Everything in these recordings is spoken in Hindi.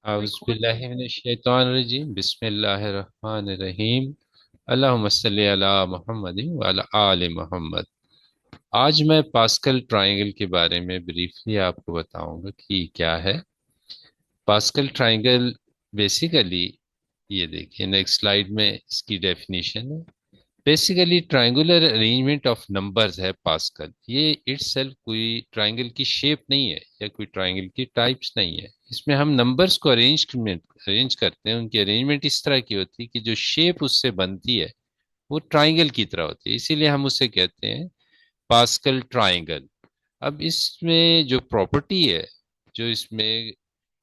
औज़ुबिल्लाहिमिनश्शैतानिर्रजीम बिस्मिल्लाहिर्रहमानिर्रहीम अल्लाहुम्मा सल्लि अला मुहम्मदिन व अला आलि मुहम्मद। आज मैं पास्कल ट्रायंगल के बारे में ब्रीफली आपको बताऊंगा कि क्या है पास्कल ट्रायंगल। बेसिकली ये देखिए नेक्स्ट स्लाइड में इसकी डेफिनेशन है। Basically triangular arrangement of numbers है पास्कल। ये इटसेल्फ कोई ट्रायंगल की शेप नहीं है या कोई ट्रायंगल की टाइप्स नहीं है। इसमें हम नंबर्स को अरेंज करते हैं। उनकी अरेंजमेंट इस तरह की होती है कि जो शेप उससे बनती है वो ट्रायंगल की तरह होती है, इसीलिए हम उसे कहते हैं पास्कल ट्रायंगल। अब इसमें जो प्रॉपर्टी है, जो इसमें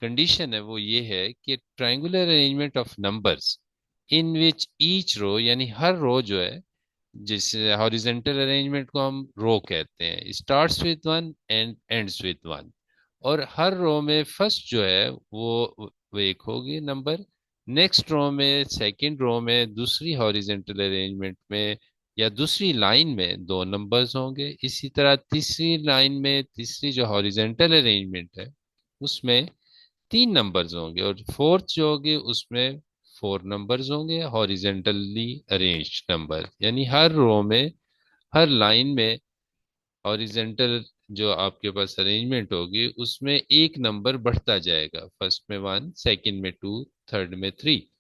कंडीशन है, वो ये है कि triangular arrangement of numbers in which each row, यानी हर रो जो है, जैसे हॉरिजेंटल अरेंजमेंट को हम रो कहते हैं, starts with one and ends with one. और हर रो में फर्स्ट जो है वो एक होगी नंबर, नेक्स्ट रो में, सेकंड रो में, दूसरी हॉरिजेंटल अरेंजमेंट में या दूसरी लाइन में दो नंबर्स होंगे। इसी तरह तीसरी लाइन में, तीसरी जो हॉरिजेंटल अरेंजमेंट है उसमें तीन नंबर्स होंगे, और फोर्थ जो होगी उसमें फोर नंबर्स होंगे, हॉरिजेंटली अरेंज्ड नंबर। यानी हर रो में, हर लाइन में हॉरिजेंटल जो आपके पास अरेंजमेंट होगी उसमें एक नंबर बढ़ता जाएगा। फर्स्ट में वन, सेकंड में टू, थर्ड में थ्री।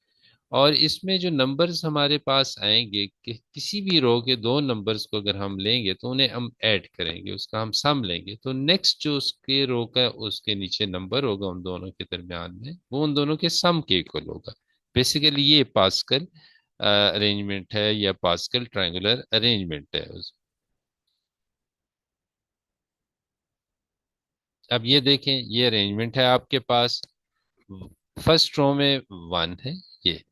और इसमें जो नंबर्स हमारे पास आएंगे कि किसी भी रो के दो नंबर्स को अगर हम लेंगे तो उन्हें हम ऐड करेंगे, उसका हम सम लेंगे, तो नेक्स्ट जो उसके रो का उसके नीचे नंबर होगा उन दोनों के दरमियान में, वो उन दोनों के सम के इक्वल होगा। बेसिकली ये पास्कल अरेंजमेंट है या पास्कल ट्रायंगुलर अरेंजमेंट है। अब ये देखें, ये अरेंजमेंट है आपके पास। फर्स्ट रो में वन है, ये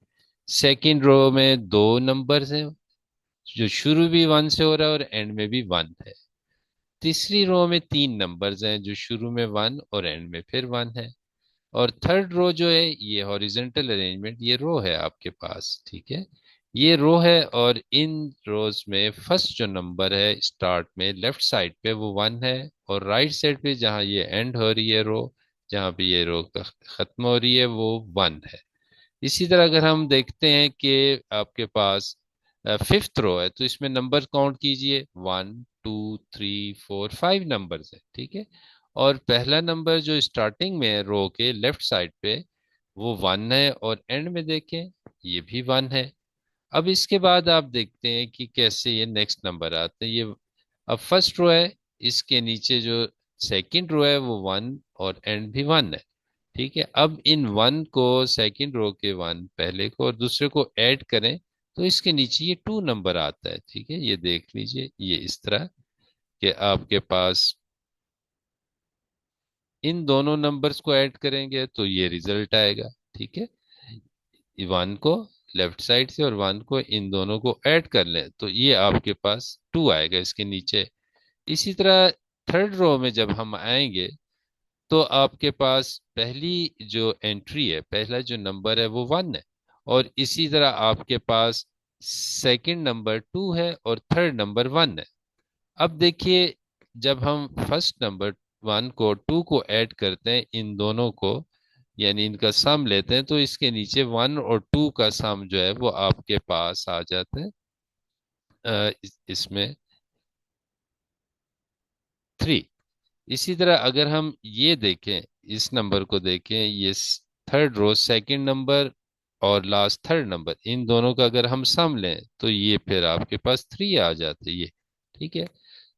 सेकंड रो में दो नंबर्स हैं, जो शुरू भी वन से हो रहा है और एंड में भी वन है। तीसरी रो में तीन नंबर्स हैं, जो शुरू में वन और एंड में फिर वन है। और थर्ड रो जो है, ये हॉरिजेंटल अरेंजमेंट, ये रो है आपके पास, ठीक है। ये रो है, और इन रोज में फर्स्ट जो नंबर है स्टार्ट में लेफ्ट साइड पे वो वन है, और राइट साइड पे जहाँ ये एंड हो रही है रो, जहाँ पे ये रो खत्म हो रही है, वो वन है। इसी तरह अगर हम देखते हैं कि आपके पास फिफ्थ रो है, तो इसमें नंबर काउंट कीजिए, one, two, three, four, five numbers है, ठीक है। और पहला नंबर जो स्टार्टिंग में है रो के लेफ्ट साइड पे, वो वन है, और एंड में देखें ये भी वन है। अब इसके बाद आप देखते हैं कि कैसे ये नेक्स्ट नंबर आते हैं। ये अब फर्स्ट रो है, इसके नीचे जो सेकंड रो है वो वन और एंड भी वन है, ठीक है। अब इन वन को, सेकंड रो के वन पहले को और दूसरे को ऐड करें तो इसके नीचे ये टू नंबर आता है, ठीक है। ये देख लीजिए, ये इस तरह कि आपके पास इन दोनों नंबर्स को ऐड करेंगे तो ये रिजल्ट आएगा, ठीक है। वन को लेफ्ट साइड से और वन को, इन दोनों को ऐड कर लें तो ये आपके पास टू आएगा इसके नीचे। इसी तरह थर्ड रो में जब हम आएंगे तो आपके पास पहली जो एंट्री है, पहला जो नंबर है वो वन है, और इसी तरह आपके पास सेकंड नंबर टू है और थर्ड नंबर वन है। अब देखिए, जब हम फर्स्ट नंबर वन को टू को ऐड करते हैं, इन दोनों को यानी इनका सम लेते हैं, तो इसके नीचे वन और टू का सम जो है वो आपके पास आ जाता है इसमें थ्री। इसी तरह अगर हम ये देखें, इस नंबर को देखें, ये थर्ड रो सेकंड नंबर और लास्ट थर्ड नंबर, इन दोनों का अगर हम सम लें तो ये फिर आपके पास थ्री आ जाते हैं, ये, ठीक है।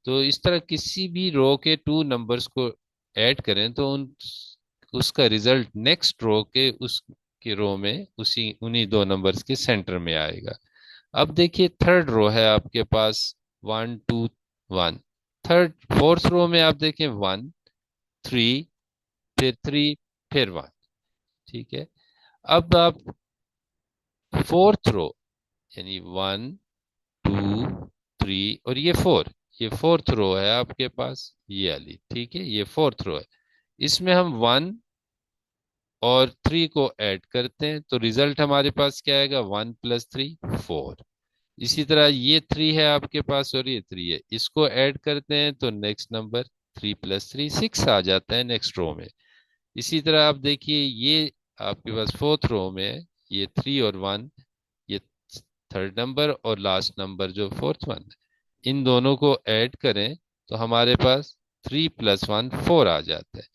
तो इस तरह किसी भी रो के टू नंबर्स को ऐड करें तो उन उसका रिजल्ट नेक्स्ट रो के उसके रो में उसी उन्हीं दो नंबर्स के सेंटर में आएगा। अब देखिए थर्ड रो है आपके पास, one, two, one. Third fourth row में आप देखें वन, थ्री, फिर थ्री, फिर वन, ठीक है। अब आप फोर्थ रो, यानी वन, टू, थ्री और ये फोर, ये फोर्थ रो है आपके पास, ये वाली, ठीक है, ये फोर्थ रो है। इसमें हम वन और थ्री को ऐड करते हैं तो रिजल्ट हमारे पास क्या आएगा, वन प्लस थ्री, फोर। इसी तरह ये थ्री है आपके पास और ये थ्री है, इसको ऐड करते हैं तो next number three plus three, six आ जाता है नेक्स्ट रो में। इसी तरह आप देखिए, ये आपके पास फोर्थ रो में ये 3 और 1, ये थर्ड नंबर और लास्ट नंबर जो फोर्थ वन है, इन दोनों को ऐड करें तो हमारे पास 3 + 1 4 आ जाता है।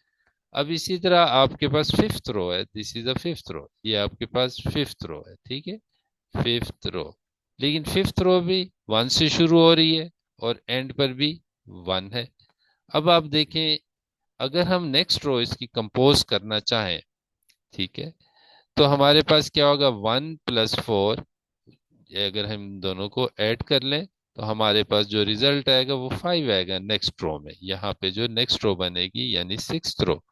अब इसी तरह आपके पास फिफ्थ रो है, this is a fifth row, ये आपके पास फिफ्थ रो है, ठीक है, फिफ्थ रो। लेकिन फिफ्थ रो भी 1 से शुरू हो रही है और एंड पर भी 1 है। अब आप देखें, अगर हम नेक्स्ट रो इसकी कंपोज करना चाहें, ठीक है, तो हमारे पास क्या होगा, 1 + 4, अगर हम दोनों को ऐड कर लें तो हमारे पास जो रिजल्ट आएगा वो 5 आएगा नेक्स्ट रो में, यहाँ पे जो नेक्स्ट रो बनेगी यानी सिक्स्थ रो।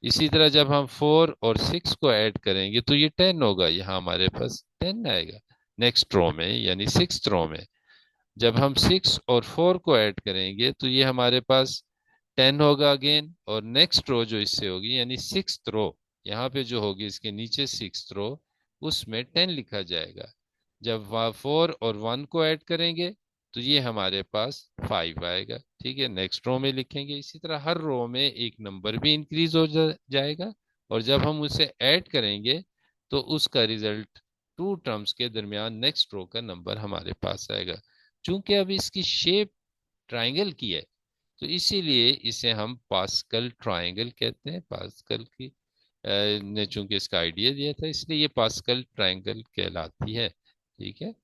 इसी तरह जब हम 4 और 6 को ऐड करेंगे तो ये 10 होगा, यहाँ हमारे पास 10 आएगा नेक्स्ट रो में यानी सिक्स्थ रो में। जब हम 6 और 4 को ऐड करेंगे तो ये हमारे पास 10 होगा अगेन, और नेक्स्ट रो जो इससे होगी यानी सिक्स्थ रो, यहाँ पे जो होगी इसके नीचे सिक्स्थ रो, उसमें 10 लिखा जाएगा। जब वहाँ 4 और 1 को ऐड करेंगे तो ये हमारे पास 5 आएगा, ठीक है, नेक्स्ट रो में लिखेंगे। इसी तरह हर रो में एक नंबर भी इंक्रीज हो जाएगा, और जब हम उसे ऐड करेंगे तो उसका रिजल्ट टू टर्म्स के दरमियान नेक्स्ट रो का नंबर हमारे पास आएगा। चूंकि अब इसकी शेप ट्राइंगल की है तो इसीलिए इसे हम पास्कल ट्राइंगल कहते हैं। पास्कल की ने चूंकि इसका आइडिया दिया था, इसलिए ये पास्कल ट्राइंगल कहलाती है, ठीक है।